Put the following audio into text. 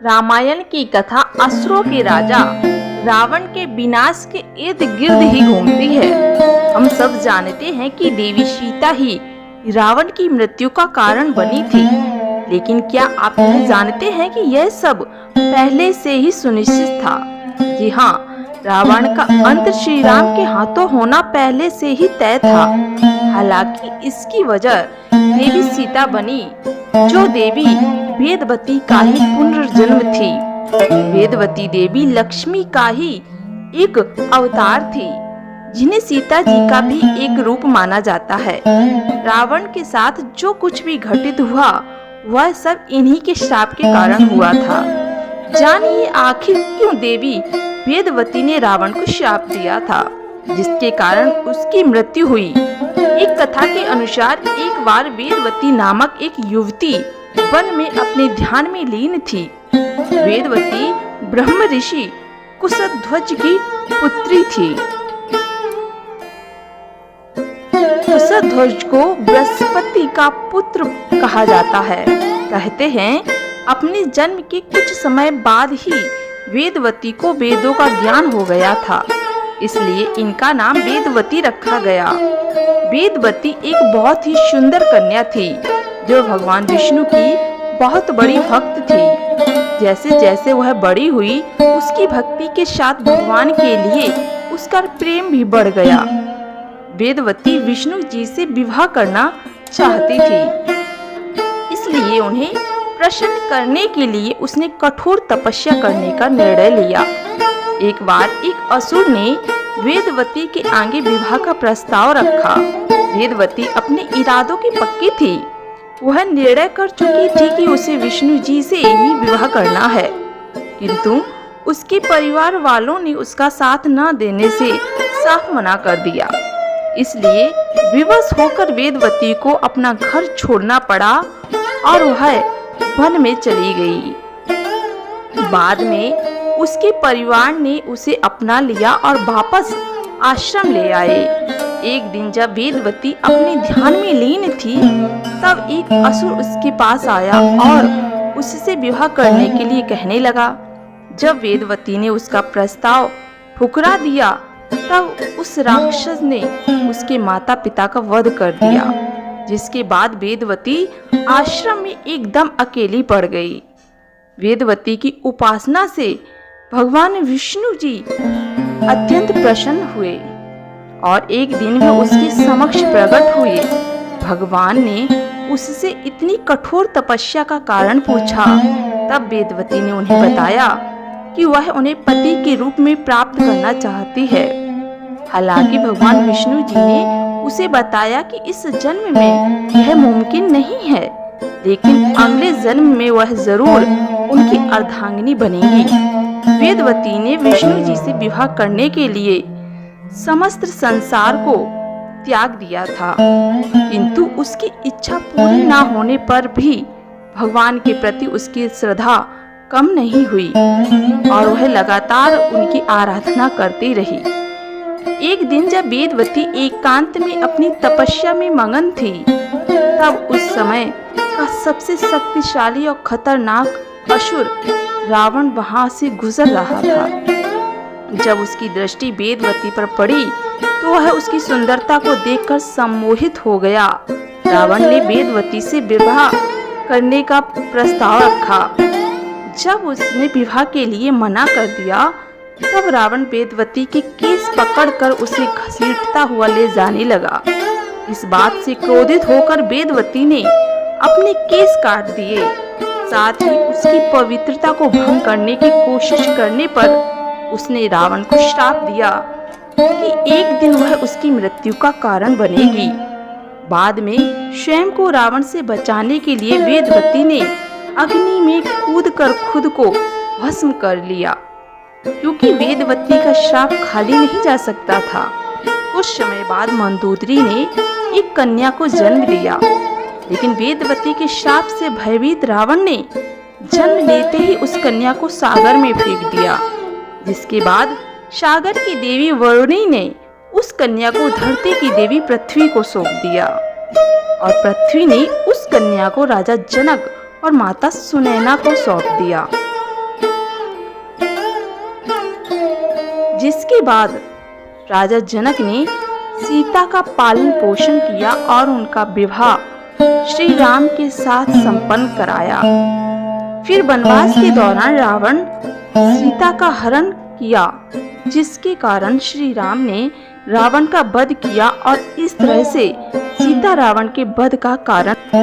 रामायण की कथा असुरों के राजा रावण के विनाश के इर्द गिर्द ही घूमती है। हम सब जानते हैं कि देवी सीता ही रावण की मृत्यु का कारण बनी थी, लेकिन क्या आप यह जानते हैं कि यह सब पहले से ही सुनिश्चित था। जी हाँ, रावण का अंत श्री राम के हाथों होना पहले से ही तय था। हालांकि इसकी वजह देवी सीता बनी, जो देवी वेदवती का ही पुनर्जन्म थी। वेदवती देवी लक्ष्मी का ही एक अवतार थी, जिन्हें सीता जी का भी एक रूप माना जाता है। रावण के साथ जो कुछ भी घटित हुआ वह सब इन्हीं के श्राप के कारण हुआ था। जानिए आखिर क्यों देवी वेदवती ने रावण को श्राप दिया था, जिसके कारण उसकी मृत्यु हुई। एक कथा के अनुसार एक बार वेदवती नामक एक युवती वन में अपने ध्यान में लीन थी। वेदवती ब्रह्म ऋषि कुशध्वज की पुत्री थी। कुशध्वज को बृहस्पति का पुत्र कहा जाता है। कहते हैं अपने जन्म के कुछ समय बाद ही वेदवती को वेदों का ज्ञान हो गया था, इसलिए इनका नाम वेदवती रखा गया। वेदवती एक बहुत ही सुंदर कन्या थी, जो भगवान विष्णु की बहुत बड़ी भक्त थी। जैसे जैसे वह बड़ी हुई, उसकी भक्ति के साथ भगवान के लिए उसका प्रेम भी बढ़ गया। वेदवती विष्णु जी से विवाह करना चाहती थी, इसलिए उन्हें प्रसन्न करने के लिए उसने कठोर तपस्या करने का निर्णय लिया। एक बार एक असुर ने वेदवती के आगे विवाह का प्रस्ताव रखा। वेदवती अपने इरादों की पक्की थी। वह निर्णय कर चुकी थी कि उसे विष्णु जी से ही विवाह करना है, किंतु उसके परिवार वालों ने उसका साथ न देने से साफ मना कर दिया। इसलिए विवश होकर वेदवती को अपना घर छोड़ना पड़ा और वह वन में चली गई। बाद में उसके परिवार ने उसे अपना लिया और वापस आश्रम ले आए। एक दिन जब वेदवती अपने ध्यान में लीन थी, तब एक असुर उसके पास आया और उससे विवाह करने के लिए कहने लगा। जब वेदवती ने उसका प्रस्ताव ठुकरा दिया, तब उस राक्षस ने उसके माता पिता का वध कर दिया, जिसके बाद वेदवती आश्रम में एकदम अकेली पड़ गई। वेदवती की उपासना से भगवान विष्णु जी अत्यंत प्रसन्न हुए और एक दिन वह उसके समक्ष प्रकट हुए। भगवान ने उससे इतनी कठोर तपस्या का कारण पूछा। तब वेदवती ने उन्हें बताया कि वह उन्हें पति के रूप में प्राप्त करना चाहती है। हालांकि भगवान विष्णु जी ने उसे बताया कि इस जन्म में यह मुमकिन नहीं है, लेकिन अगले जन्म में वह जरूर उनकी अर्धांगिनी बनेगी। वेदवती ने विष्णु जी से विवाह करने के लिए समस्त संसार को त्याग दिया था, किंतु उसकी इच्छा पूरी न होने पर भी भगवान के प्रति उसकी श्रद्धा कम नहीं हुई और वह लगातार उनकी आराधना करती रही। एक दिन जब वेदवती एकांत में अपनी तपस्या में मगन थी, तब उस समय का सबसे शक्तिशाली और खतरनाक असुर रावण वहां से गुजर रहा था। जब उसकी दृष्टि वेदवती पर पड़ी, तो वह उसकी सुंदरता को देखकर सम्मोहित हो गया। रावण ने वेदवती से विवाह करने का प्रस्ताव रखा। जब उसने विवाह के लिए मना कर दिया, तब रावण वेदवती के केस पकड़कर उसे घसीटता हुआ ले जाने लगा। इस बात से क्रोधित होकर वेदवती ने अपने केस काट दिए। साथ ही उसकी पवित्रता को भंग करने की कोशिश करने पर उसने रावण को श्राप दिया कि एक दिन वह उसकी मृत्यु का कारण बनेगी। बाद में स्वयं को रावण से बचाने के लिए वेदवती ने अग्नि में कूदकर खुद को भस्म कर लिया, क्योंकि वेदवती का श्राप खाली नहीं जा सकता था। कुछ समय बाद मंदोदरी ने एक कन्या को जन्म दिया, लेकिन वेदवती के श्राप से भयभीत रावण ने जन्म लेते ही उस कन्या को सागर में फेंक दिया, जिसके बाद सागर की देवी वरुणी ने उस कन्या को धरती की देवी पृथ्वी को सौंप दिया और पृथ्वी ने उस कन्या को राजा जनक और माता सुनैना को सौंप दिया। जिसके बाद राजा जनक ने सीता का पालन पोषण किया और उनका विवाह श्री राम के साथ संपन्न कराया। फिर वनवास के दौरान रावण सीता का हरण किया, जिसके कारण श्री राम ने रावण का वध किया और इस तरह से सीता रावण के वध का कारण